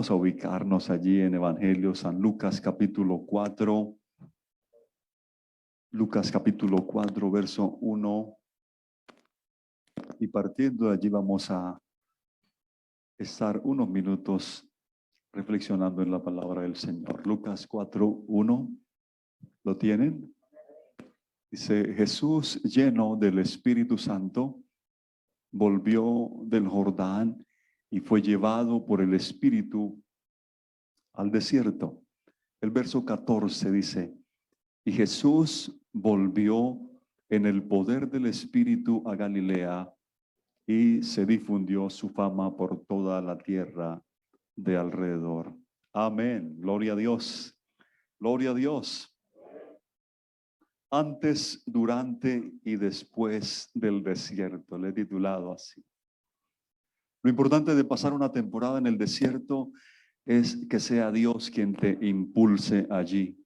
Vamos a ubicarnos allí en Evangelio San Lucas capítulo 4. Lucas capítulo 4, verso 1. Y partiendo de allí vamos a estar unos minutos reflexionando en la palabra del Señor. Lucas 4, 1. ¿Lo tienen? Dice: Jesús, lleno del Espíritu Santo, volvió del Jordán y fue llevado por el Espíritu al desierto. El verso 14 dice: y Jesús volvió en el poder del Espíritu a Galilea, y se difundió su fama por toda la tierra de alrededor. Amén. Gloria a Dios. Gloria a Dios. Antes, durante y después del desierto. Le he titulado así. Lo importante de pasar una temporada en el desierto es que sea Dios quien te impulse allí.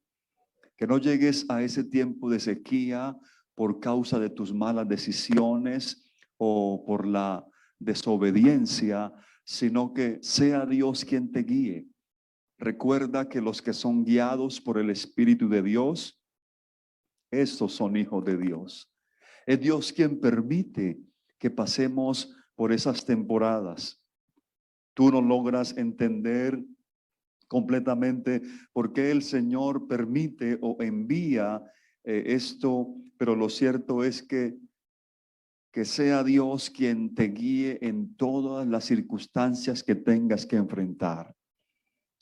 Que no llegues a ese tiempo de sequía por causa de tus malas decisiones o por la desobediencia, sino que sea Dios quien te guíe. Recuerda que los que son guiados por el Espíritu de Dios, estos son hijos de Dios. Es Dios quien permite que pasemos por esas temporadas. Tú no logras entender completamente por qué el Señor permite o envía esto, pero lo cierto es que sea Dios quien te guíe en todas las circunstancias que tengas que enfrentar.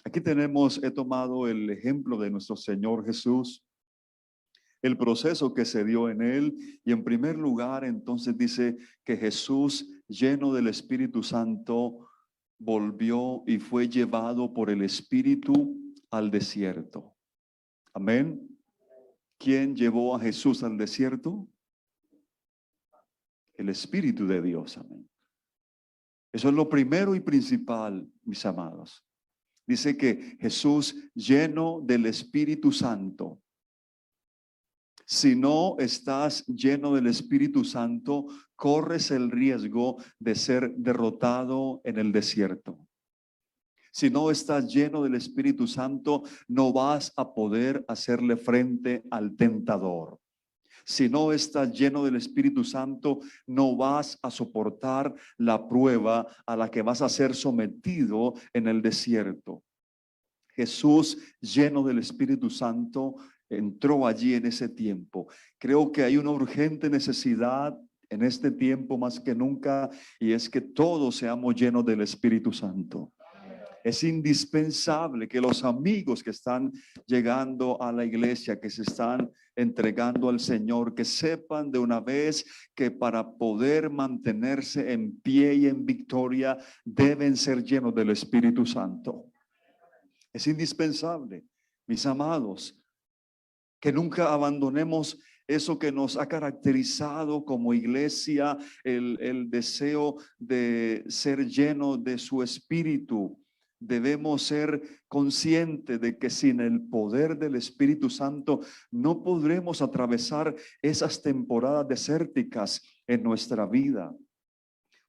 Aquí he tomado el ejemplo de nuestro Señor Jesús, el proceso que se dio en él, y en primer lugar entonces dice que Jesús, lleno del Espíritu Santo, volvió y fue llevado por el Espíritu al desierto. Amén. ¿Quién llevó a Jesús al desierto? El Espíritu de Dios. Amén. Eso es lo primero y principal, mis amados. Dice que Jesús, lleno del Espíritu Santo. Si no estás lleno del Espíritu Santo, corres el riesgo de ser derrotado en el desierto. Si no estás lleno del Espíritu Santo, no vas a poder hacerle frente al tentador. Si no estás lleno del Espíritu Santo, no vas a soportar la prueba a la que vas a ser sometido en el desierto. Jesús, lleno del Espíritu Santo, entró allí en ese tiempo. Creo que hay una urgente necesidad en este tiempo más que nunca, y es que todos seamos llenos del Espíritu Santo. Es indispensable que los amigos que están llegando a la iglesia, que se están entregando al Señor, que sepan de una vez que para poder mantenerse en pie y en victoria deben ser llenos del Espíritu Santo. Es indispensable, mis amados, que nunca abandonemos eso que nos ha caracterizado como iglesia, el deseo de ser lleno de su Espíritu. Debemos ser conscientes de que sin el poder del Espíritu Santo no podremos atravesar esas temporadas desérticas en nuestra vida.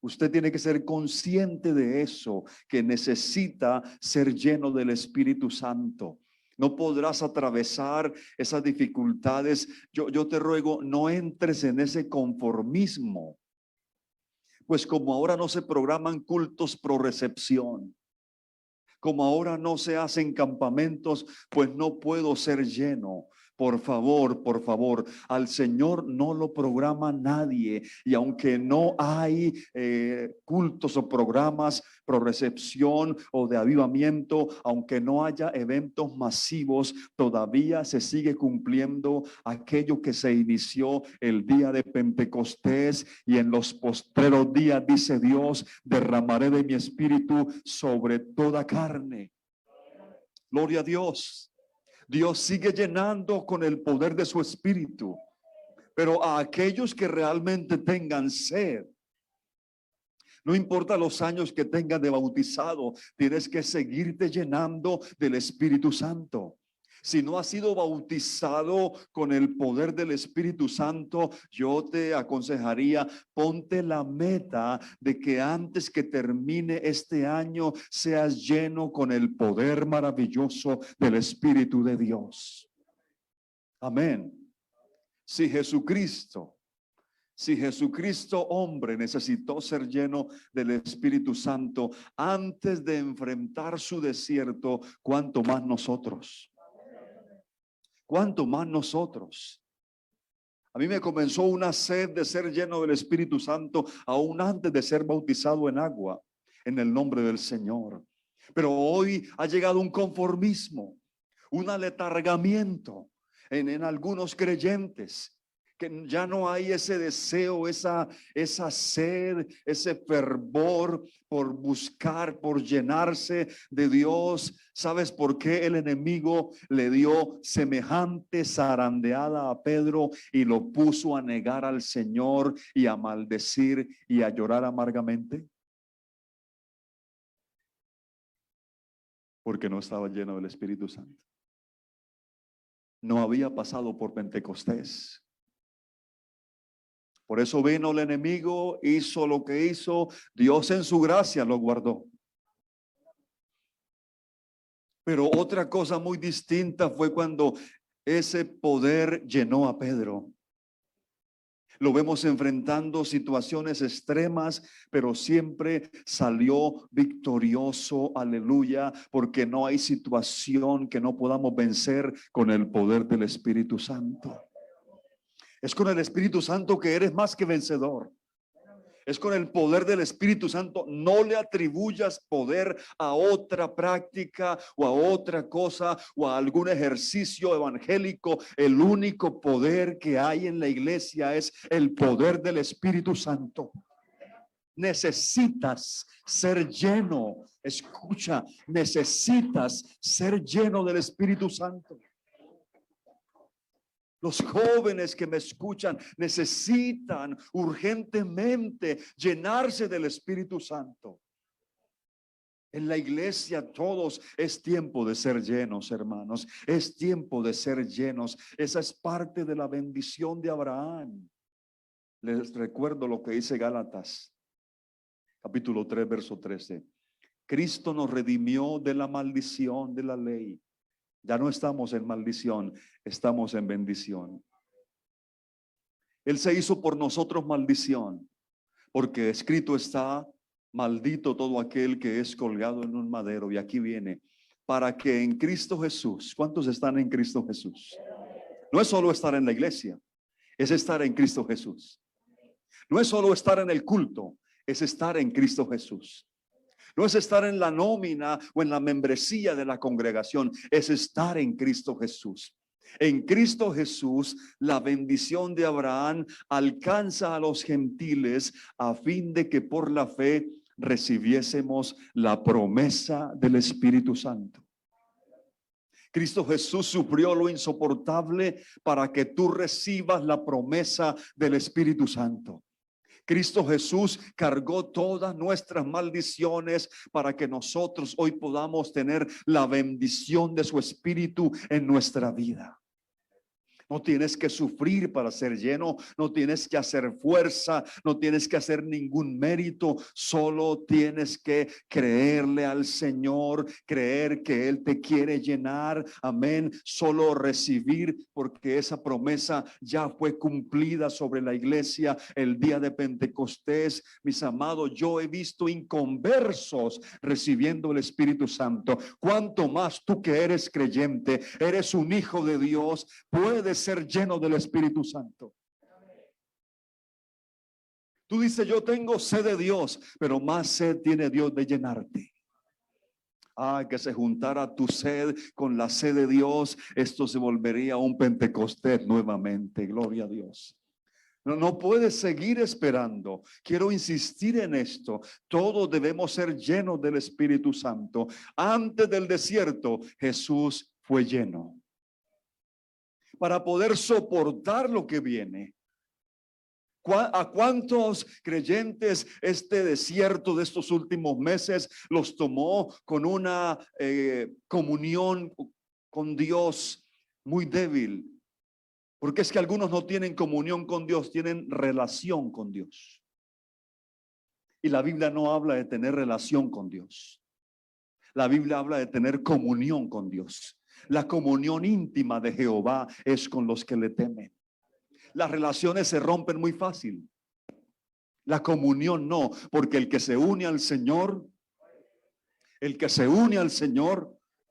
Usted tiene que ser consciente de eso, que necesita ser lleno del Espíritu Santo. No podrás atravesar esas dificultades. Yo te ruego, no entres en ese conformismo. Pues como ahora no se programan cultos pro recepción, como ahora no se hacen campamentos, pues no puedo ser lleno. Por favor, al Señor no lo programa nadie. Y aunque no hay cultos o programas pro recepción o de avivamiento, aunque no haya eventos masivos, todavía se sigue cumpliendo aquello que se inició el día de Pentecostés. Y en los postreros días, dice Dios, derramaré de mi espíritu sobre toda carne. Gloria a Dios. Dios sigue llenando con el poder de su Espíritu, pero a aquellos que realmente tengan sed, no importa los años que tengas de bautizado, tienes que seguirte llenando del Espíritu Santo. Si no has sido bautizado con el poder del Espíritu Santo, yo te aconsejaría, ponte la meta de que antes que termine este año seas lleno con el poder maravilloso del Espíritu de Dios. Amén. Si Jesucristo hombre necesitó ser lleno del Espíritu Santo antes de enfrentar su desierto, ¿cuánto más nosotros? ¿Cuánto más nosotros? A mí me comenzó una sed de ser lleno del Espíritu Santo aún antes de ser bautizado en agua, en el nombre del Señor. Pero hoy ha llegado un conformismo, un aletargamiento en algunos creyentes, que ya no hay ese deseo, esa sed, ese fervor por buscar, por llenarse de Dios. ¿Sabes por qué el enemigo le dio semejante zarandeada a Pedro y lo puso a negar al Señor y a maldecir y a llorar amargamente? Porque no estaba lleno del Espíritu Santo. No había pasado por Pentecostés. Por eso vino el enemigo, hizo lo que hizo, Dios en su gracia lo guardó. Pero otra cosa muy distinta fue cuando ese poder llenó a Pedro. Lo vemos enfrentando situaciones extremas, pero siempre salió victorioso, aleluya, porque no hay situación que no podamos vencer con el poder del Espíritu Santo. Es con el Espíritu Santo que eres más que vencedor. Es con el poder del Espíritu Santo. No le atribuyas poder a otra práctica o a otra cosa o a algún ejercicio evangélico. El único poder que hay en la iglesia es el poder del Espíritu Santo. Necesitas ser lleno. Escucha, necesitas ser lleno del Espíritu Santo. Los jóvenes que me escuchan necesitan urgentemente llenarse del Espíritu Santo. En la iglesia todos es tiempo de ser llenos, hermanos. Es tiempo de ser llenos. Esa es parte de la bendición de Abraham. Les recuerdo lo que dice Gálatas, capítulo 3, verso 13. Cristo nos redimió de la maldición de la ley. Ya no estamos en maldición, estamos en bendición. Él se hizo por nosotros maldición, porque escrito está: maldito todo aquel que es colgado en un madero. Y aquí viene, para que en Cristo Jesús. ¿Cuántos están en Cristo Jesús? No es solo estar en la iglesia, es estar en Cristo Jesús. No es solo estar en el culto, es estar en Cristo Jesús. No es estar en la nómina o en la membresía de la congregación, es estar en Cristo Jesús. En Cristo Jesús, la bendición de Abraham alcanza a los gentiles a fin de que por la fe recibiésemos la promesa del Espíritu Santo. Cristo Jesús sufrió lo insoportable para que tú recibas la promesa del Espíritu Santo. Cristo Jesús cargó todas nuestras maldiciones para que nosotros hoy podamos tener la bendición de su Espíritu en nuestra vida. No tienes que sufrir para ser lleno, no tienes que hacer fuerza, no tienes que hacer ningún mérito, solo tienes que creerle al Señor, creer que Él te quiere llenar, amén, solo recibir, porque esa promesa ya fue cumplida sobre la iglesia el día de Pentecostés. Mis amados, yo he visto inconversos recibiendo el Espíritu Santo. Cuanto más tú que eres creyente, eres un hijo de Dios, puedes ser lleno del Espíritu Santo. Tú dices: yo tengo sed de Dios, pero más sed tiene Dios de llenarte. Que se juntara tu sed con la sed de Dios, esto se volvería un Pentecostés nuevamente. Gloria a Dios. No puedes seguir esperando. Quiero insistir en esto. Todos debemos ser llenos del Espíritu Santo. Antes del desierto, Jesús fue lleno para poder soportar lo que viene. ¿A cuántos creyentes este desierto de estos últimos meses los tomó con una comunión con Dios muy débil. Porque es que algunos no tienen comunión con Dios, tienen relación con Dios. Y la Biblia no habla de tener relación con Dios. La Biblia habla de tener comunión con Dios. La comunión íntima de Jehová es con los que le temen. Las relaciones se rompen muy fácil. La comunión no, porque el que se une al Señor,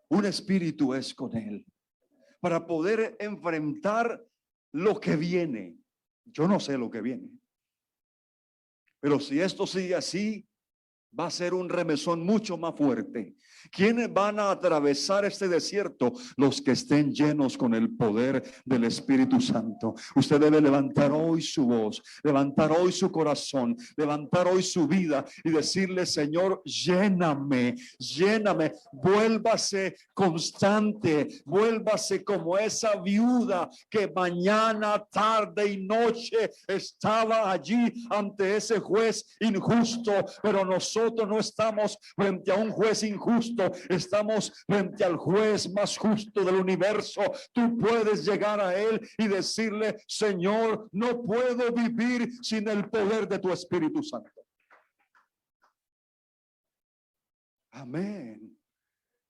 un espíritu es con él. Para poder enfrentar lo que viene. Yo no sé lo que viene. Pero si esto sigue así, va a ser un remesón mucho más fuerte. ¿Quiénes van a atravesar este desierto? Los que estén llenos con el poder del Espíritu Santo. Usted debe levantar hoy su voz, levantar hoy su corazón, levantar hoy su vida y decirle: Señor, lléname, lléname, vuélvase constante, vuélvase como esa viuda que mañana, tarde y noche estaba allí ante ese juez injusto. Pero nosotros no estamos frente a un juez injusto, estamos frente al juez más justo del universo. Tú puedes llegar a él y decirle: Señor, no puedo vivir sin el poder de tu Espíritu Santo. Amén.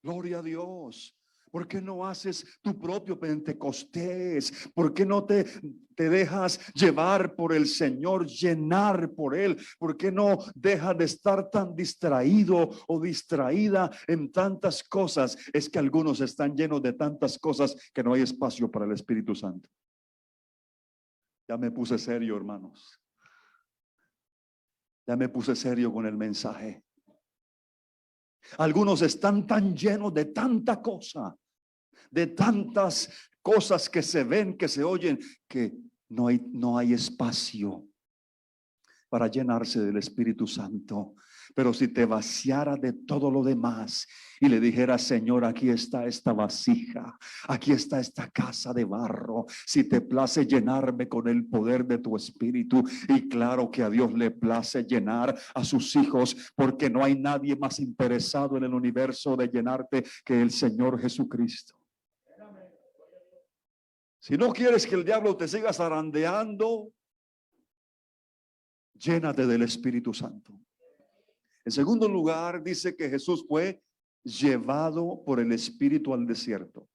Gloria a Dios. ¿Por qué no haces tu propio Pentecostés? ¿Por qué no te dejas llevar por el Señor, llenar por Él? ¿Por qué no dejas de estar tan distraído o distraída en tantas cosas? Es que algunos están llenos de tantas cosas que no hay espacio para el Espíritu Santo. Ya me puse serio, hermanos. Ya me puse serio con el mensaje. Algunos están tan llenos de tanta cosa, de tantas cosas que se ven, que se oyen, que no hay espacio para llenarse del Espíritu Santo. Pero si te vaciara de todo lo demás y le dijera: Señor, aquí está esta vasija, aquí está esta casa de barro, si te place llenarme con el poder de tu Espíritu. Y claro que a Dios le place llenar a sus hijos, porque no hay nadie más interesado en el universo de llenarte que el Señor Jesucristo. Si no quieres que el diablo te siga zarandeando, llénate del Espíritu Santo. En segundo lugar, dice que Jesús fue llevado por el Espíritu al desierto.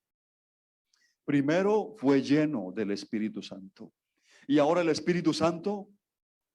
Primero fue lleno del Espíritu Santo. Y ahora el Espíritu Santo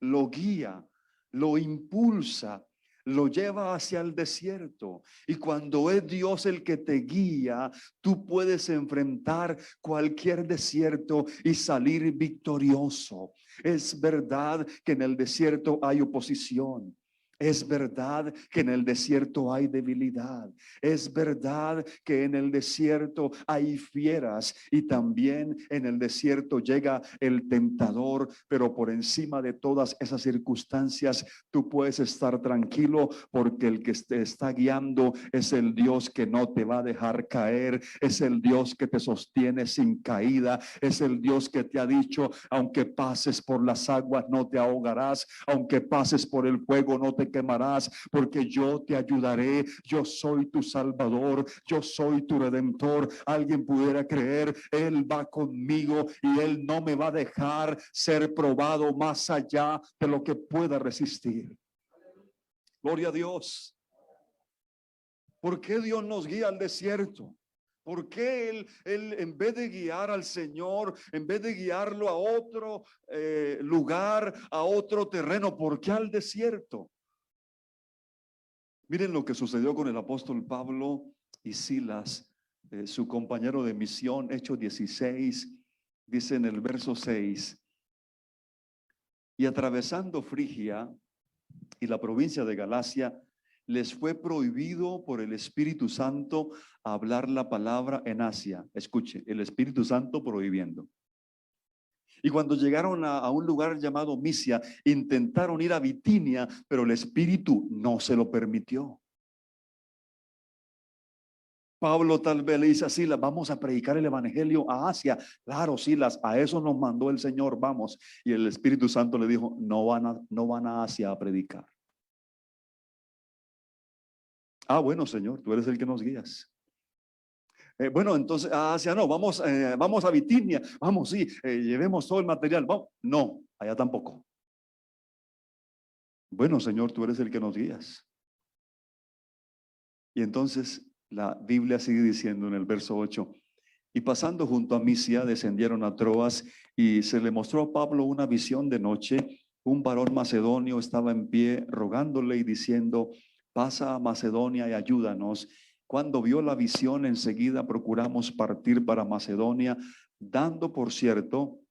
lo guía, lo impulsa, lo lleva hacia el desierto. Y cuando es Dios el que te guía, tú puedes enfrentar cualquier desierto y salir victorioso. Es verdad que en el desierto hay oposición. Es verdad que en el desierto hay debilidad. Es verdad que en el desierto hay fieras y también en el desierto llega el tentador. Pero por encima de todas esas circunstancias, tú puedes estar tranquilo, porque el que te está guiando es el Dios que no te va a dejar caer. Es el Dios que te sostiene sin caída. Es el Dios que te ha dicho: aunque pases por las aguas, no te ahogarás. Aunque pases por el fuego, no te quemarás, porque yo te ayudaré. Yo soy tu Salvador, yo soy tu Redentor. Alguien pudiera creer: Él va conmigo y Él no me va a dejar ser probado más allá de lo que pueda resistir. Gloria a Dios. ¿Por qué Dios nos guía al desierto? ¿Por qué él en vez de guiar al Señor, en vez de guiarlo a otro lugar, a otro terreno, por qué al desierto? Miren lo que sucedió con el apóstol Pablo y Silas, su compañero de misión. Hechos 16, dice en el verso 6: y atravesando Frigia y la provincia de Galacia, les fue prohibido por el Espíritu Santo hablar la palabra en Asia. Escuche, el Espíritu Santo prohibiendo. Y cuando llegaron a un lugar llamado Misia, intentaron ir a Bitinia, pero el Espíritu no se lo permitió. Pablo tal vez le dice a Silas: vamos a predicar el evangelio a Asia. Claro, Silas, a eso nos mandó el Señor, vamos. Y el Espíritu Santo le dijo: no van a Asia a predicar. Ah, bueno, Señor, tú eres el que nos guías. Bueno, entonces Asia no, vamos a Bitinia, vamos, sí, llevemos todo el material, vamos. No, allá tampoco. Bueno, Señor, tú eres el que nos guías. Y entonces la Biblia sigue diciendo en el verso 8, y pasando junto a Misia, descendieron a Troas, y se le mostró a Pablo una visión de noche. Un varón macedonio estaba en pie, rogándole y diciendo: pasa a Macedonia y ayúdanos. Cuando vio la visión, enseguida procuramos partir para Macedonia, dando por cierto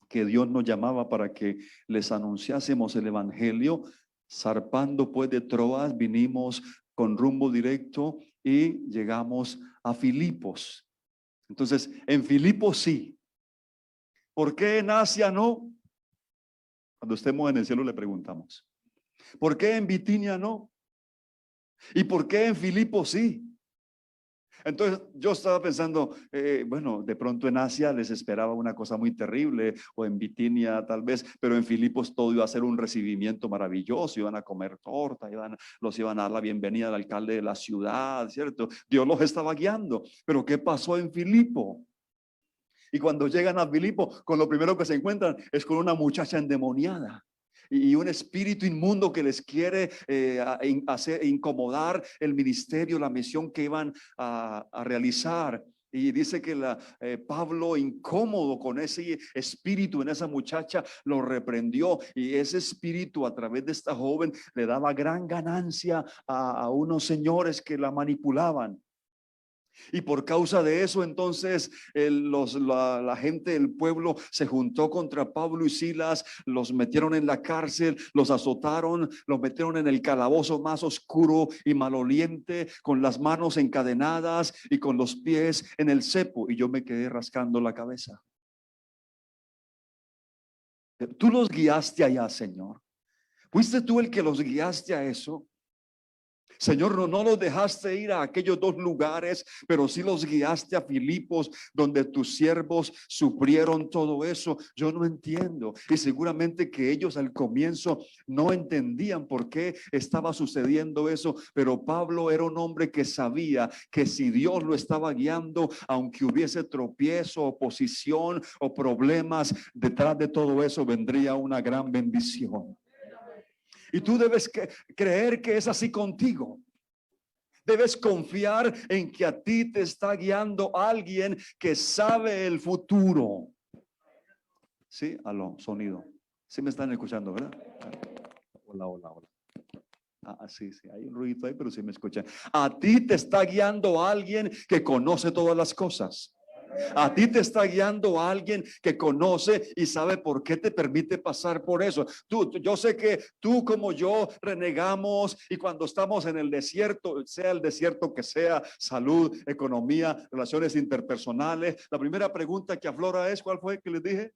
que Dios nos llamaba para que les anunciásemos el evangelio. Zarpando pues de Troas, vinimos con rumbo directo y llegamos a Filipos. Entonces, en Filipos sí. ¿Por qué en Asia no? Cuando estemos en el cielo le preguntamos. ¿Por qué en Bitinia no? ¿Y por qué en Filipos sí? Entonces yo estaba pensando, bueno, de pronto en Asia les esperaba una cosa muy terrible, o en Bitinia tal vez, pero en Filipos todo iba a ser un recibimiento maravilloso, iban a comer torta, los iban a dar la bienvenida al alcalde de la ciudad, ¿cierto? Dios los estaba guiando. Pero ¿qué pasó en Filipo? Y cuando llegan a Filipo, con lo primero que se encuentran es con una muchacha endemoniada y un espíritu inmundo que les quiere hacer incomodar el ministerio, la misión que iban a realizar. Y dice que Pablo, incómodo con ese espíritu en esa muchacha, lo reprendió, y ese espíritu a través de esta joven le daba gran ganancia a unos señores que la manipulaban. Y por causa de eso, entonces la gente del pueblo se juntó contra Pablo y Silas, los metieron en la cárcel, los azotaron, los metieron en el calabozo más oscuro y maloliente, con las manos encadenadas y con los pies en el cepo. Y yo me quedé rascando la cabeza. Tú los guiaste allá, Señor. ¿Fuiste tú el que los guiaste a eso? Señor, no los dejaste ir a aquellos dos lugares, pero sí los guiaste a Filipos, donde tus siervos sufrieron todo eso. Yo no entiendo, y seguramente que ellos al comienzo no entendían por qué estaba sucediendo eso, pero Pablo era un hombre que sabía que si Dios lo estaba guiando, aunque hubiese tropiezo, oposición o problemas, detrás de todo eso vendría una gran bendición. Y tú debes creer que es así contigo. Debes confiar en que a ti te está guiando alguien que sabe el futuro. Sí, aló, sonido. Sí me están escuchando, ¿verdad? Hola, hola, hola. Sí, hay un ruido ahí, pero sí me escuchan. A ti te está guiando alguien que conoce todas las cosas. A ti te está guiando alguien que conoce y sabe por qué te permite pasar por eso. Yo sé que tú como yo renegamos, y cuando estamos en el desierto, sea el desierto que sea, salud, economía, relaciones interpersonales, la primera pregunta que aflora es: ¿cuál fue que les dije?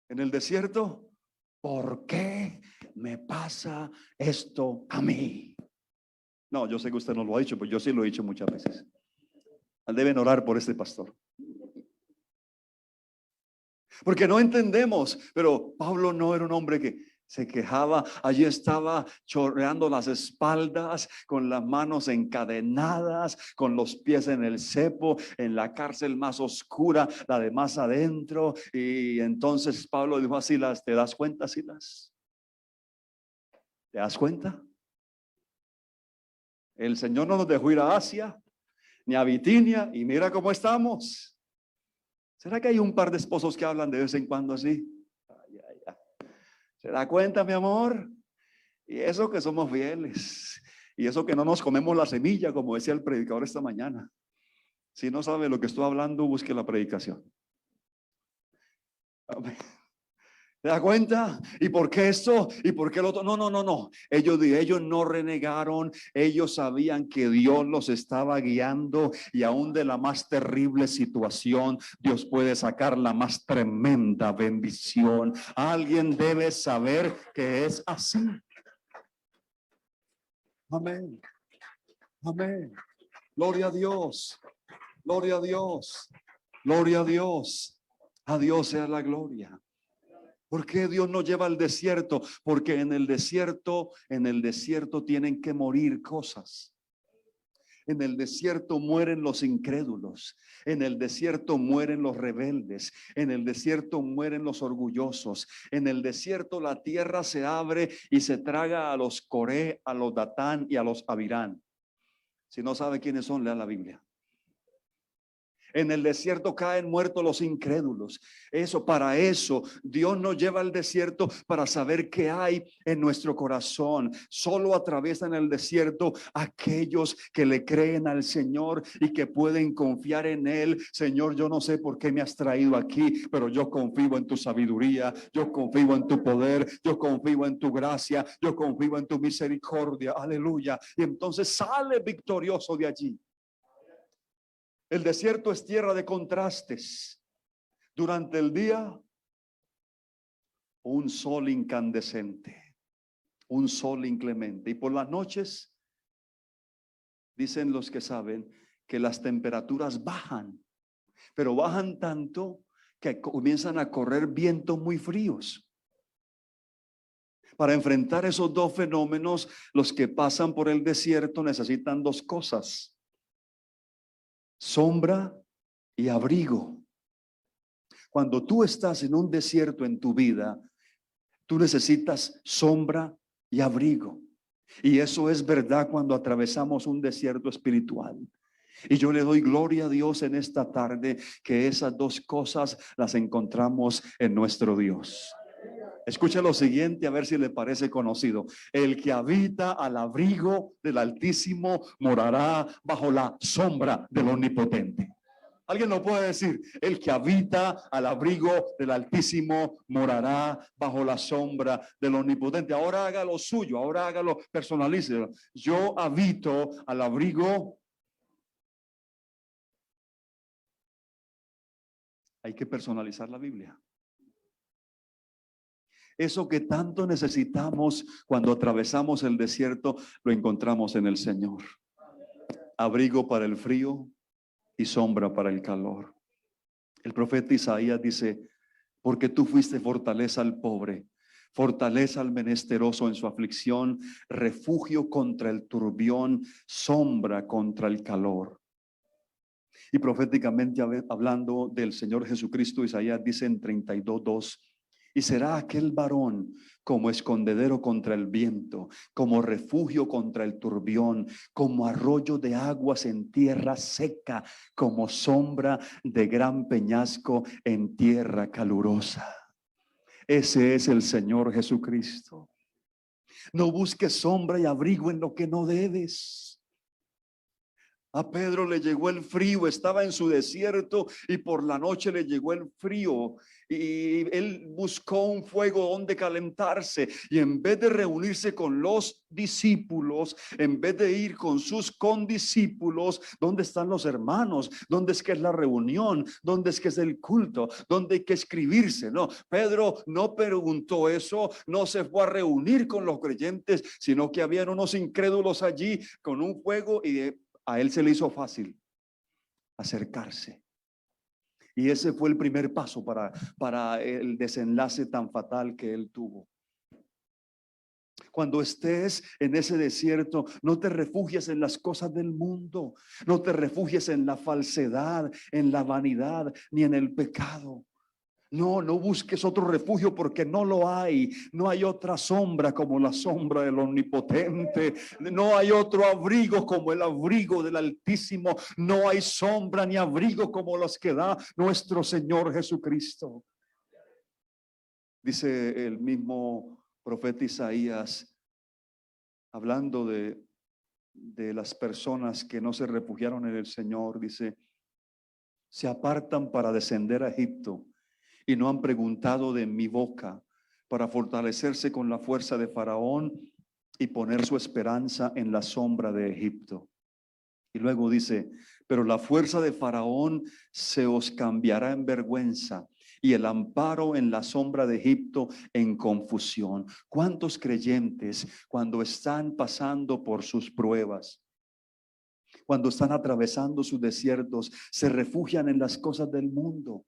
En el desierto, ¿por qué me pasa esto a mí? No, yo sé que usted no lo ha dicho, pero yo sí lo he dicho muchas veces. Deben orar por este pastor, porque no entendemos. Pero Pablo no era un hombre que se quejaba. Allí estaba chorreando las espaldas, con las manos encadenadas, con los pies en el cepo, en la cárcel más oscura, la de más adentro. Y entonces Pablo dijo a Silas: ¿te das cuenta, Silas? ¿Te das cuenta? El Señor no nos dejó ir a Asia ni a Bitinia, y mira cómo estamos. ¿Será que hay un par de esposos que hablan de vez en cuando así? Ay, ay, ay. ¿Se da cuenta, mi amor? Y eso que somos fieles, y eso que no nos comemos la semilla, como decía el predicador esta mañana. Si no sabe lo que estoy hablando, busque la predicación. Amén. ¿Se da cuenta? ¿Y por qué esto? ¿Y por qué el otro? No. Ellos no renegaron. Ellos sabían que Dios los estaba guiando, y aún de la más terrible situación, Dios puede sacar la más tremenda bendición. Alguien debe saber que es así. Amén. Amén. Gloria a Dios. Gloria a Dios. Gloria a Dios. A Dios sea la gloria. ¿Por qué Dios nos lleva al desierto? Porque en el desierto tienen que morir cosas. En el desierto mueren los incrédulos. En el desierto mueren los rebeldes. En el desierto mueren los orgullosos. En el desierto la tierra se abre y se traga a los Coré, a los Datán y a los Abirán. Si no sabe quiénes son, lea la Biblia. En el desierto caen muertos los incrédulos. Para eso, Dios nos lleva al desierto para saber qué hay en nuestro corazón. Solo atraviesan el desierto aquellos que le creen al Señor y que pueden confiar en Él. Señor, yo no sé por qué me has traído aquí, pero yo confío en tu sabiduría, yo confío en tu poder, yo confío en tu gracia, yo confío en tu misericordia. Aleluya. Y entonces sale victorioso de allí. El desierto es tierra de contrastes. Durante el día, un sol incandescente, un sol inclemente. Y por las noches, dicen los que saben, que las temperaturas bajan, pero bajan tanto que comienzan a correr vientos muy fríos. Para enfrentar esos dos fenómenos, los que pasan por el desierto necesitan dos cosas: sombra y abrigo. Cuando tú estás en un desierto en tu vida, tú necesitas sombra y abrigo. Y eso es verdad cuando atravesamos un desierto espiritual. Y yo le doy gloria a Dios en esta tarde que esas dos cosas las encontramos en nuestro Dios. Escucha lo siguiente, a ver si le parece conocido. El que habita al abrigo del Altísimo morará bajo la sombra del Omnipotente. ¿Alguien lo puede decir? El que habita al abrigo del Altísimo morará bajo la sombra del Omnipotente. Ahora haga lo suyo, ahora hágalo, personalícelo. Yo habito al abrigo. Hay que personalizar la Biblia. Eso que tanto necesitamos cuando atravesamos el desierto, lo encontramos en el Señor. Abrigo para el frío y sombra para el calor. El profeta Isaías dice: porque tú fuiste fortaleza al pobre, fortaleza al menesteroso en su aflicción, refugio contra el turbión, sombra contra el calor. Y proféticamente hablando del Señor Jesucristo, Isaías dice en 32:2: y será aquel varón como escondedero contra el viento, como refugio contra el turbión, como arroyo de aguas en tierra seca, como sombra de gran peñasco en tierra calurosa. Ese es el Señor Jesucristo. No busques sombra y abrigo en lo que no debes. A Pedro le llegó el frío, estaba en su desierto y por la noche le llegó el frío y él buscó un fuego donde calentarse, y en vez de reunirse con los discípulos, en vez de ir con sus condiscípulos, ¿dónde están los hermanos? ¿Dónde es que es la reunión? ¿Dónde es que es el culto? ¿Dónde hay que escribirse? No, Pedro no preguntó eso, no se fue a reunir con los creyentes, sino que habían unos incrédulos allí con un fuego, y a él se le hizo fácil acercarse. Y ese fue el primer paso para el desenlace tan fatal que él tuvo. Cuando estés en ese desierto, no te refugies en las cosas del mundo, no te refugies en la falsedad, en la vanidad, ni en el pecado. No busques otro refugio, porque no lo hay. No hay otra sombra como la sombra del Omnipotente. No hay otro abrigo como el abrigo del Altísimo. No hay sombra ni abrigo como los que da nuestro Señor Jesucristo. Dice el mismo profeta Isaías, hablando de las personas que no se refugiaron en el Señor, dice: se apartan para descender a Egipto y no han preguntado de mi boca, para fortalecerse con la fuerza de Faraón y poner su esperanza en la sombra de Egipto. Y luego dice: pero la fuerza de Faraón se os cambiará en vergüenza, y el amparo en la sombra de Egipto en confusión. ¿Cuántos creyentes, cuando están pasando por sus pruebas, cuando están atravesando sus desiertos, se refugian en las cosas del mundo?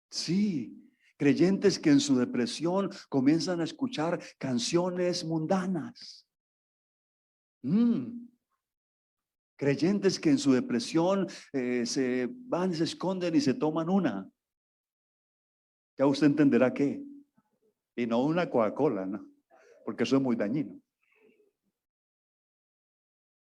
Sí, creyentes que en su depresión comienzan a escuchar canciones mundanas. Creyentes que en su depresión se van, se esconden y se toman una. Ya usted entenderá qué. Y no una Coca-Cola, ¿no? Porque eso es muy dañino.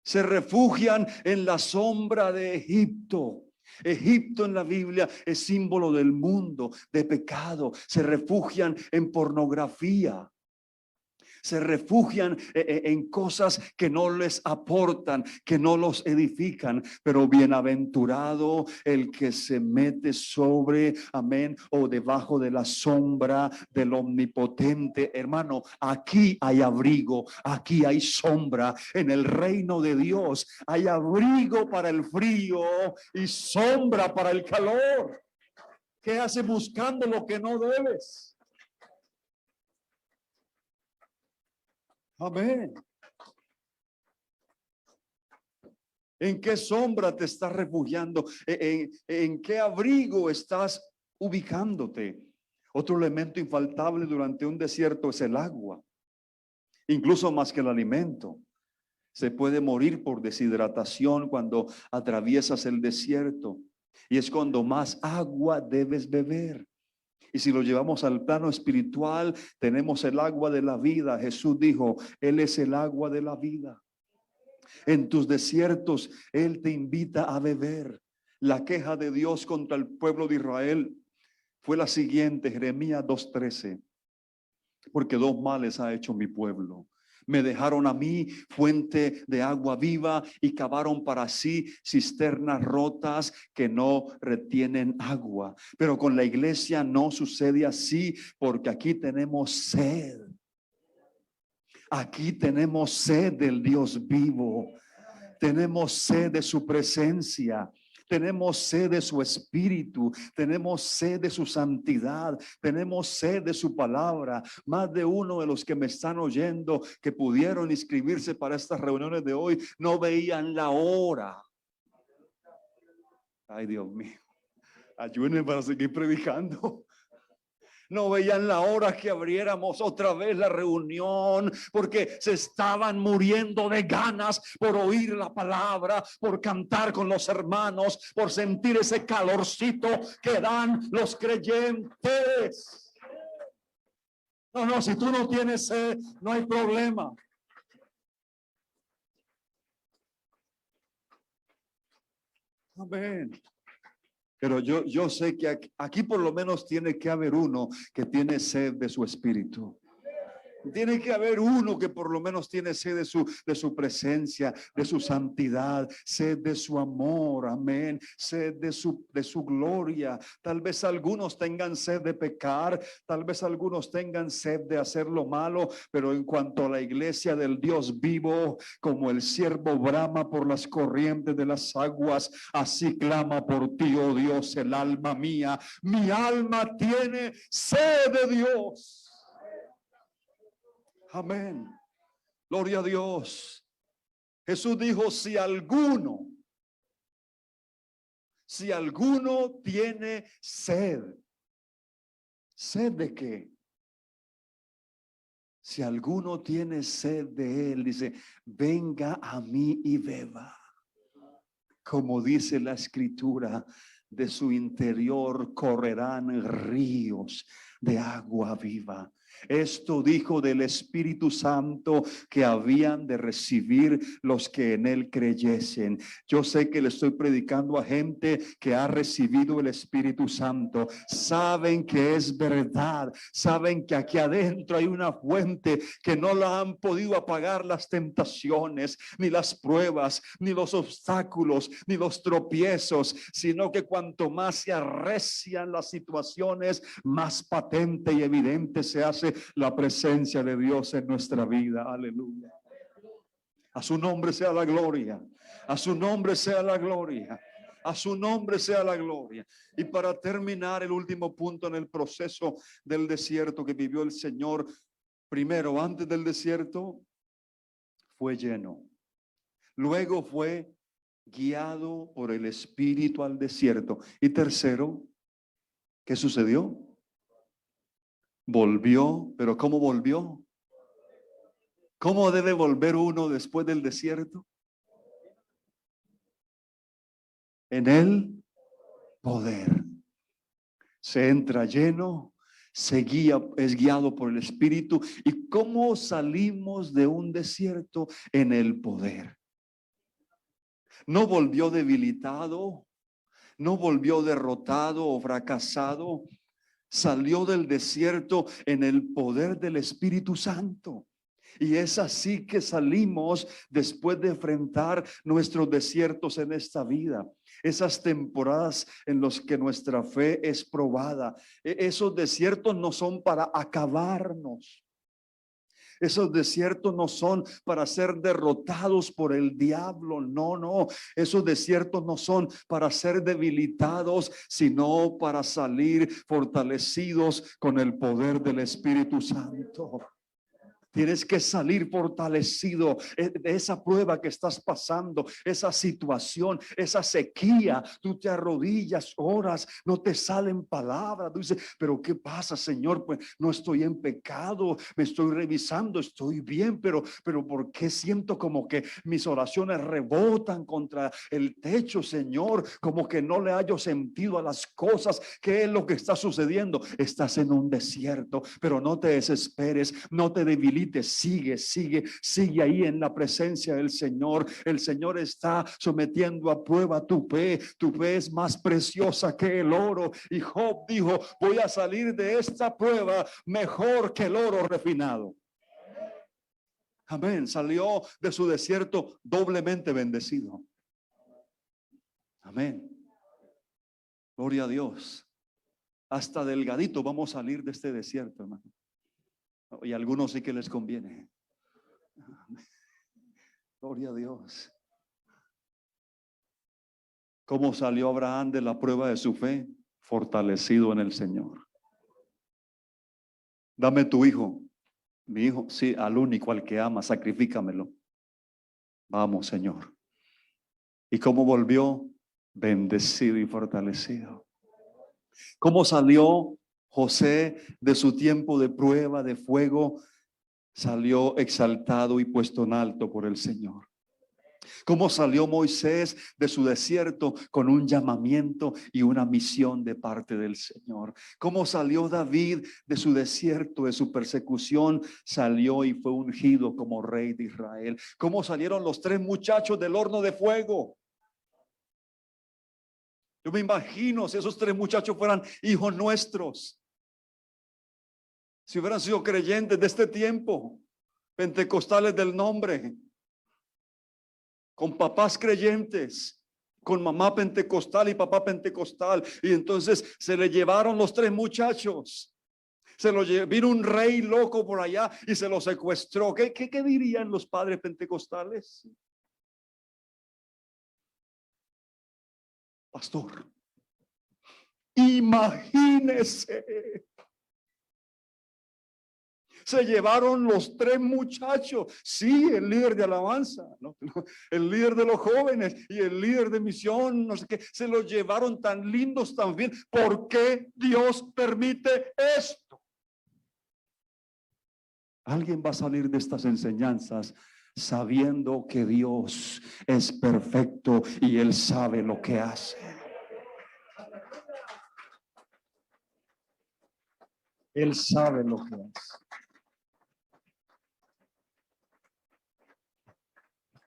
Se refugian en la sombra de Egipto. Egipto en la Biblia es símbolo del mundo, de pecado. Se refugian en pornografía. Se refugian en cosas que no les aportan, que no los edifican. Pero bienaventurado el que se mete sobre, amén, o debajo de la sombra del omnipotente. Hermano, aquí hay abrigo, aquí hay sombra. En el reino de Dios hay abrigo para el frío y sombra para el calor. ¿Qué haces buscando lo que no debes? Amén. ¿En qué sombra te estás refugiando? ¿En qué abrigo estás ubicándote? Otro elemento infaltable durante un desierto es el agua, incluso más que el alimento. Se puede morir por deshidratación cuando atraviesas el desierto, y es cuando más agua debes beber. Y si lo llevamos al plano espiritual, tenemos el agua de la vida. Jesús dijo, Él es el agua de la vida. En tus desiertos, Él te invita a beber. La queja de Dios contra el pueblo de Israel fue la siguiente, Jeremías 2:13. Porque dos males ha hecho mi pueblo. Me dejaron a mí fuente de agua viva y cavaron para sí cisternas rotas que no retienen agua. Pero con la iglesia no sucede así, porque aquí tenemos sed. Aquí tenemos sed del Dios vivo. Tenemos sed de su presencia. Tenemos sed de su espíritu, tenemos sed de su santidad, tenemos sed de su palabra. Más de uno de los que me están oyendo que pudieron inscribirse para estas reuniones de hoy no veían la hora. Ay, Dios mío, ayúdenme para seguir predicando. No veían la hora que abriéramos otra vez la reunión, porque se estaban muriendo de ganas por oír la palabra, por cantar con los hermanos, por sentir ese calorcito que dan los creyentes. No, si tú no tienes sed, no hay problema. Amén. Pero yo sé que aquí por lo menos tiene que haber uno que tiene sed de su espíritu. Tiene que haber uno que por lo menos tiene sed de su presencia, de su santidad, sed de su amor, amén, sed de su gloria. Tal vez algunos tengan sed de pecar, tal vez algunos tengan sed de hacer lo malo, pero en cuanto a la iglesia del Dios vivo, como el siervo brama por las corrientes de las aguas, así clama por ti, oh Dios, el alma mía. Mi alma tiene sed de Dios. Amén. Gloria a Dios. Jesús dijo, si alguno tiene sed. ¿Sed de qué? Si alguno tiene sed de él, dice, venga a mí y beba. Como dice la escritura, de su interior correrán ríos de agua viva. Esto dijo del Espíritu Santo que habían de recibir los que en él creyesen. Yo sé que le estoy predicando a gente que ha recibido el Espíritu Santo. Saben que es verdad. Saben que aquí adentro hay una fuente que no la han podido apagar las tentaciones, ni las pruebas, ni los obstáculos, ni los tropiezos, sino que cuanto más se arrecian las situaciones, más patente y evidente se hace la presencia de Dios en nuestra vida. Aleluya. A su nombre sea la gloria. A su nombre sea la gloria. A su nombre sea la gloria. Y para terminar, el último punto en el proceso del desierto que vivió el Señor. Primero, antes del desierto, fue lleno. Luego fue guiado por el Espíritu al desierto. Y tercero, ¿qué sucedió? Volvió, pero ¿cómo volvió? ¿Cómo debe volver uno después del desierto? en el poder. Se entra lleno, se guía, es guiado por el Espíritu. ¿Y cómo salimos de un desierto? En el poder. No volvió debilitado, no volvió derrotado o fracasado. Salió del desierto en el poder del Espíritu Santo. Y es así que salimos después de enfrentar nuestros desiertos en esta vida. Esas temporadas en las que nuestra fe es probada. Esos desiertos no son para acabarnos. Esos desiertos no son para ser derrotados por el diablo. No, no. Esos desiertos no son para ser debilitados, sino para salir fortalecidos con el poder del Espíritu Santo. Tienes que salir fortalecido de esa prueba que estás pasando, esa situación, esa sequía. Tú te arrodillas, oras, no te salen palabras. Tú dices, pero ¿qué pasa, Señor? Pues no estoy en pecado, me estoy revisando, estoy bien, pero ¿por qué siento como que mis oraciones rebotan contra el techo, Señor? Como que no le hallo sentido a las cosas. ¿Qué es lo que está sucediendo? Estás en un desierto, pero no te desesperes, no te debilites. Sigue ahí en la presencia del Señor. El Señor está sometiendo a prueba tu fe. Tu fe es más preciosa que el oro. Y Job dijo, voy a salir de esta prueba mejor que el oro refinado. Amén. Salió de su desierto doblemente bendecido. Amén. Gloria a Dios. Hasta delgadito vamos a salir de este desierto, hermano. Y a algunos sí que les conviene. Gloria a Dios. ¿Cómo salió Abraham de la prueba de su fe? Fortalecido en el Señor. Dame tu hijo. Mi hijo, sí, al único, al que ama, sacrifícamelo. Vamos, Señor. ¿Y cómo volvió? Bendecido y fortalecido. ¿Cómo salió José de su tiempo de prueba, de fuego? Salió exaltado y puesto en alto por el Señor. ¿Cómo salió Moisés de su desierto con un llamamiento y una misión de parte del Señor? ¿Cómo salió David de su desierto, de su persecución? Salió y fue ungido como rey de Israel. ¿Cómo salieron los 3 muchachos del horno de fuego? Yo me imagino si esos 3 muchachos fueran hijos nuestros, si hubieran sido creyentes de este tiempo, pentecostales del nombre, con papás creyentes, con mamá pentecostal y papá pentecostal, y entonces se le llevaron los 3 muchachos. Vino un rey loco por allá y se los secuestró. ¿Qué dirían los padres pentecostales? Pastor, imagínese. Se llevaron los 3 muchachos. Sí, el líder de alabanza, ¿no? El líder de los jóvenes y el líder de misión, no sé qué. Se los llevaron tan lindos también. ¿Por qué Dios permite esto? Alguien va a salir de estas enseñanzas sabiendo que Dios es perfecto y Él sabe lo que hace. Él sabe lo que hace.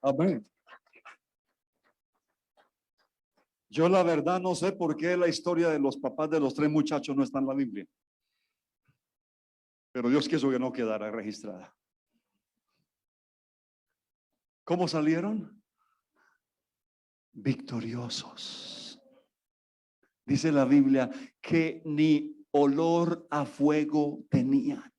Amén. Yo la verdad no sé por qué la historia de los papás de los 3 muchachos no está en la Biblia. Pero Dios quiso que no quedara registrada. ¿Cómo salieron? Victoriosos. Dice la Biblia que ni olor a fuego tenían.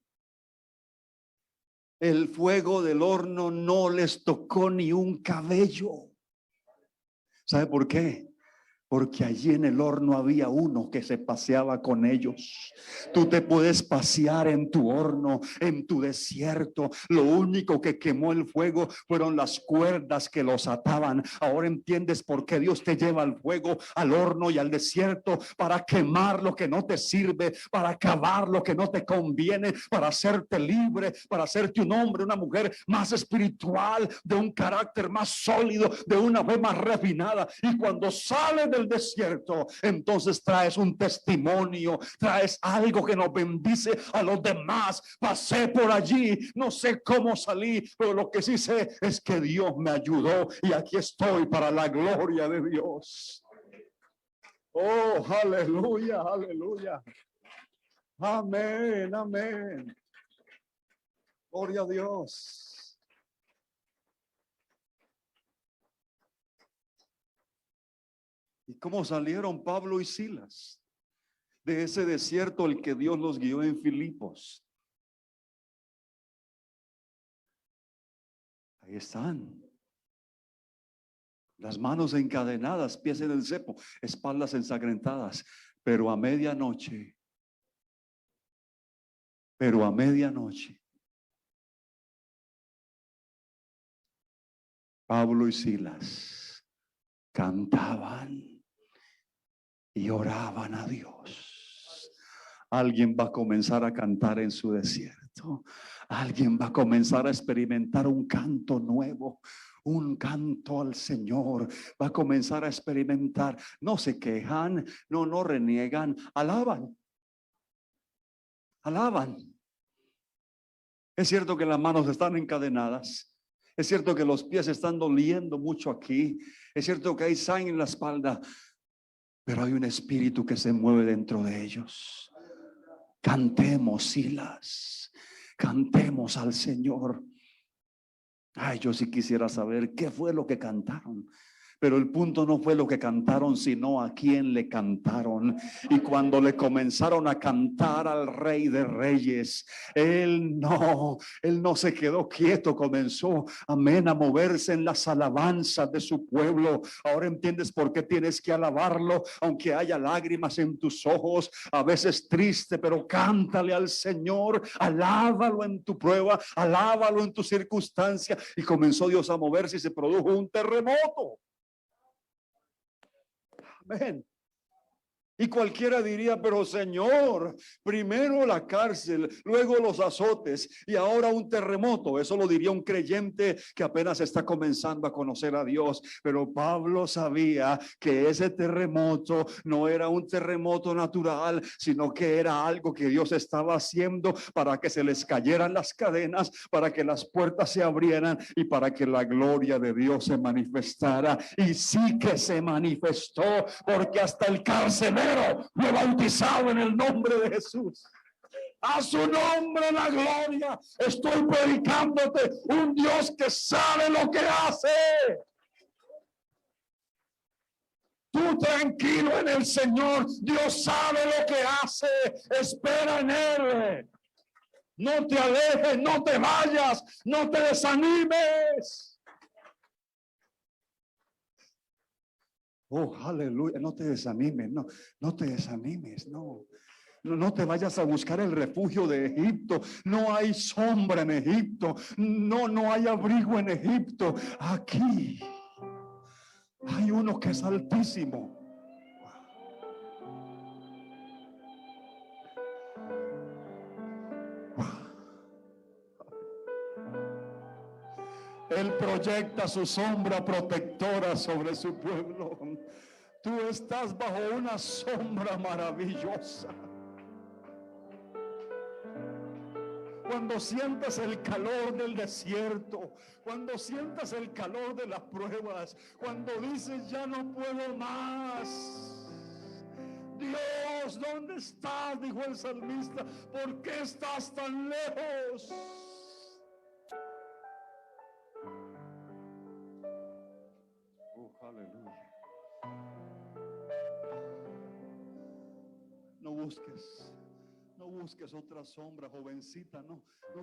El fuego del horno no les tocó ni un cabello. ¿Sabe por qué? Porque allí en el horno había uno que se paseaba con ellos. Tú te puedes pasear en tu horno, en tu desierto. Lo único que quemó el fuego fueron las cuerdas que los ataban. Ahora entiendes por qué Dios te lleva al fuego, al horno y al desierto, para quemar lo que no te sirve, para acabar lo que no te conviene, para hacerte libre, para hacerte un hombre, una mujer más espiritual, de un carácter más sólido, de una fe más refinada. Y cuando sales del desierto, entonces traes un testimonio, traes algo que nos bendice a los demás. Pasé por allí, no sé cómo salí, pero lo que sí sé es que Dios me ayudó y aquí estoy para la gloria de Dios. Oh, aleluya, aleluya. Amén, amén. Gloria a Dios. ¿Y cómo salieron Pablo y Silas de ese desierto el que Dios los guió en Filipos? Ahí están. Las manos encadenadas, pies en el cepo, espaldas ensangrentadas. Pero a medianoche, Pablo y Silas cantaban y oraban a Dios. Alguien va a comenzar a cantar en su desierto. Alguien va a comenzar a experimentar un canto nuevo, un canto al Señor. Va a comenzar a experimentar. No se quejan, no reniegan, alaban. Alaban. Es cierto que las manos están encadenadas. Es cierto que los pies están doliendo mucho aquí. Es cierto que hay sangre en la espalda. Pero hay un espíritu que se mueve dentro de ellos. Cantemos, Silas. Cantemos al Señor. Ay, yo sí quisiera saber qué fue lo que cantaron. Pero el punto no fue lo que cantaron, sino a quién le cantaron. Y cuando le comenzaron a cantar al Rey de Reyes, él no se quedó quieto, comenzó, amén, a moverse en las alabanzas de su pueblo. Ahora entiendes por qué tienes que alabarlo, aunque haya lágrimas en tus ojos, a veces triste, pero cántale al Señor, alábalo en tu prueba, alábalo en tu circunstancia. Y comenzó Dios a moverse y se produjo un terremoto. Amén. Y cualquiera diría, pero Señor, primero la cárcel, luego los azotes y ahora un terremoto. Eso lo diría un creyente que apenas está comenzando a conocer a Dios. Pero Pablo sabía que ese terremoto no era un terremoto natural, sino que era algo que Dios estaba haciendo para que se les cayeran las cadenas, para que las puertas se abrieran y para que la gloria de Dios se manifestara. Y sí que se manifestó, porque hasta el carcelero fue bautizado en el nombre de Jesús. A su nombre la gloria. Estoy predicándote un Dios que sabe lo que hace. Tú tranquilo en el Señor. Dios sabe lo que hace. Espera en Él. No te alejes, no te vayas, no te desanimes. Oh, aleluya. No te desanimes, no te desanimes, no. No te vayas a buscar el refugio de Egipto. No hay sombra en Egipto. No hay abrigo en Egipto. Aquí hay uno que es altísimo. Él proyecta su sombra protectora sobre su pueblo. Tú estás bajo una sombra maravillosa. Cuando sientas el calor del desierto, cuando sientas el calor de las pruebas, cuando dices ya no puedo más. Dios, ¿dónde estás? Dijo el salmista. ¿Por qué estás tan lejos? Oh, aleluya. No busques No busques otra sombra, jovencita. No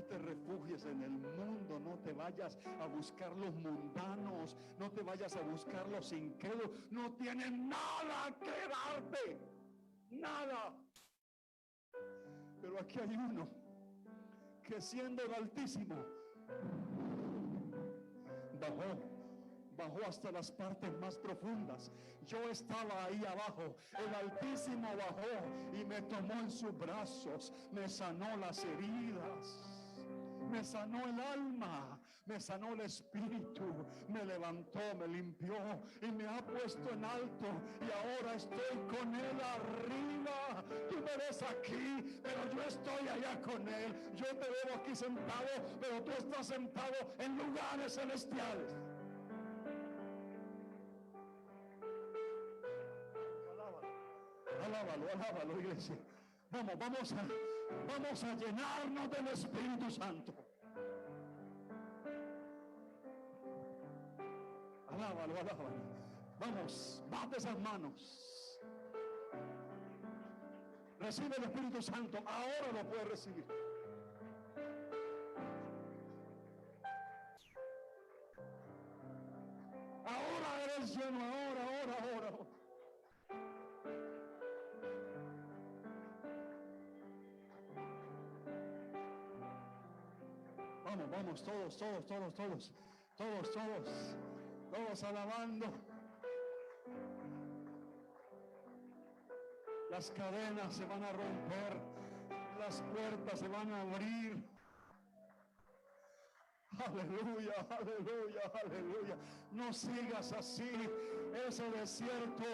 te refugies en el mundo. No te vayas a buscar los mundanos. No te vayas a buscar los incrédulos. No tienen nada que darte. Nada. Pero aquí hay uno que, siendo el Altísimo, bajó hasta las partes más profundas. Yo estaba ahí abajo. El Altísimo bajó y me tomó en sus brazos. Me sanó las heridas, me sanó el alma, me sanó el espíritu, me levantó, me limpió y me ha puesto en alto, y ahora estoy con él arriba. Tú me ves aquí, pero yo estoy allá con él. Yo te veo aquí sentado, pero tú estás sentado en lugares celestiales. Alábalo, iglesia. Vamos a llenarnos del Espíritu Santo. Alábalo. Vamos, bate esas manos. Recibe el Espíritu Santo. Ahora lo puedes recibir. Ahora eres lleno, ahora. Vamos, todos alabando. Las cadenas se van a romper, las puertas se van a abrir. Aleluya. No sigas así. Ese desierto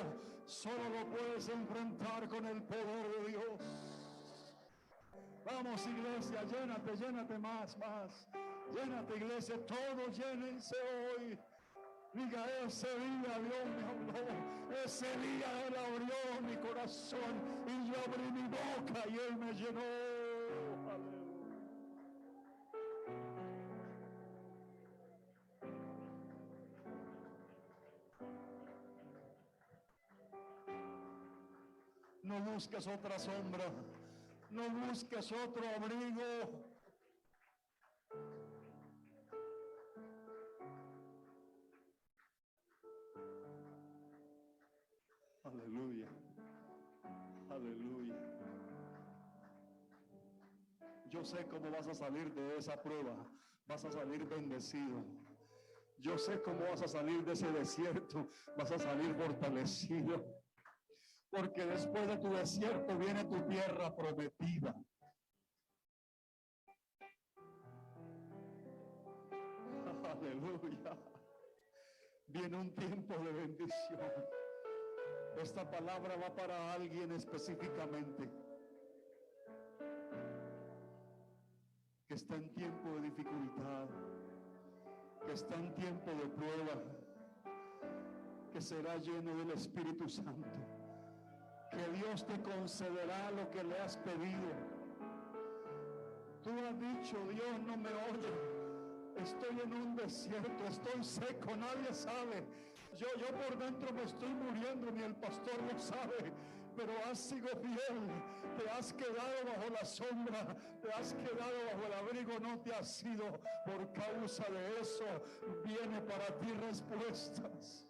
solo lo puedes enfrentar con el poder de Dios. Vamos, iglesia, llénate más. Llénate, iglesia, todos llénense hoy. Diga, ese día Dios me habló, ese día Él abrió mi corazón y yo abrí mi boca y Él me llenó. Aleluya. No busques otra sombra, no busques otro abrigo. Aleluya. Yo sé cómo vas a salir de esa prueba. Vas a salir bendecido. Yo sé cómo vas a salir de ese desierto. Vas a salir fortalecido. Porque después de tu desierto viene tu tierra prometida. Aleluya. Viene un tiempo de bendición. Esta palabra va para alguien específicamente que está en tiempo de dificultad, que está en tiempo de prueba, que será lleno del Espíritu Santo, que Dios te concederá lo que le has pedido. Tú has dicho, Dios no me oye. Estoy en un desierto, estoy seco, nadie sabe. Yo por dentro me estoy muriendo, ni el pastor lo sabe. Pero has sido fiel, te has quedado bajo la sombra, te has quedado bajo el abrigo, no te has ido. Por causa de eso viene para ti respuestas.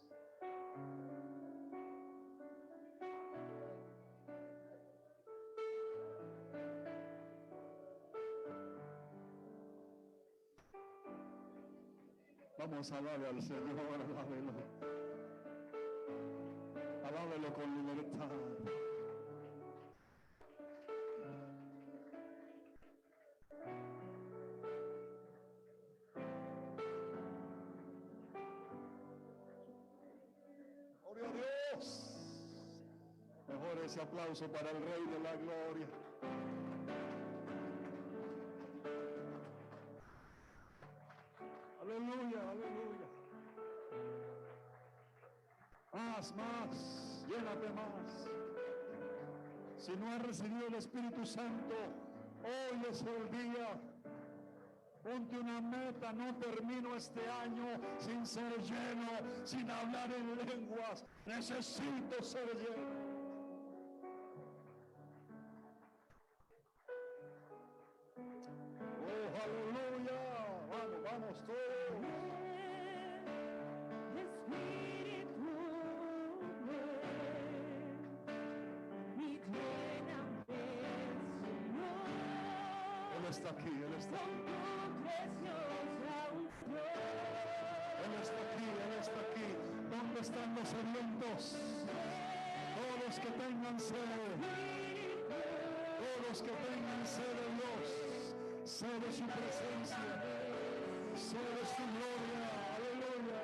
Vamos a alabar al Señor, alábelo con libertad. Gloria a Dios. Mejor ese aplauso para el Rey de la Gloria. Aleluya. Más, llénate más. Si no has recibido el Espíritu Santo, hoy es el día. Ponte una meta, no termino este año sin ser lleno, sin hablar en lenguas. Necesito ser lleno. Él está aquí, Él está aquí. Él está aquí, Él está aquí. ¿Dónde están los sedientos? Todos los que tengan sed. Todos los que tengan sed de Dios. Sed de su presencia. Sed de su gloria. Aleluya.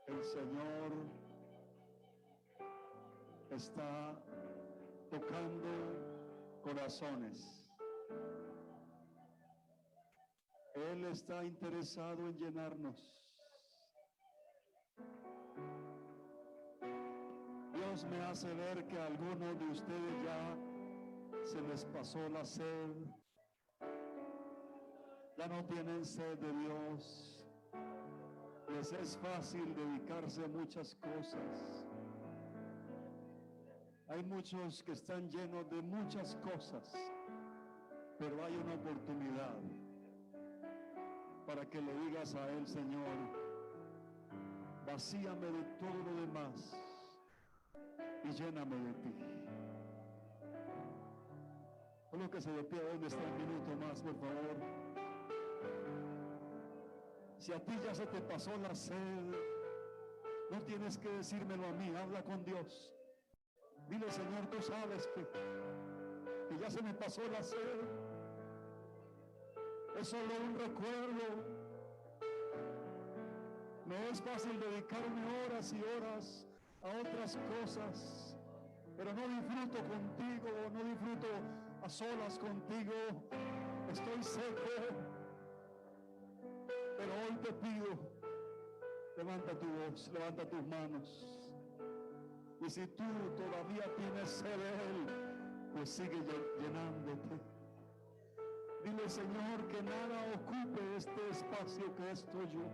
El Señor está tocando corazones. Él está interesado en llenarnos. Dios me hace ver que a algunos de ustedes ya se les pasó la sed. Ya no tienen sed de Dios. Les es fácil dedicarse a muchas cosas. Hay muchos que están llenos de muchas cosas, pero hay una oportunidad para que le digas a Él: Señor, vacíame de todo lo demás y lléname de ti. Colóquese de pie donde está un minuto más, por favor. Si a ti ya se te pasó la sed, no tienes que decírmelo a mí, habla con Dios. Dile: Señor, tú sabes que ya se me pasó la sed. Es solo un recuerdo. Me es fácil dedicarme horas y horas a otras cosas, pero no disfruto contigo, no disfruto a solas contigo. Estoy seco, pero hoy te pido, levanta tu voz, levanta tus manos. Y si tú todavía tienes sed de Él, pues sigue llenándote. Dile: Señor, que nada ocupe este espacio que es tuyo.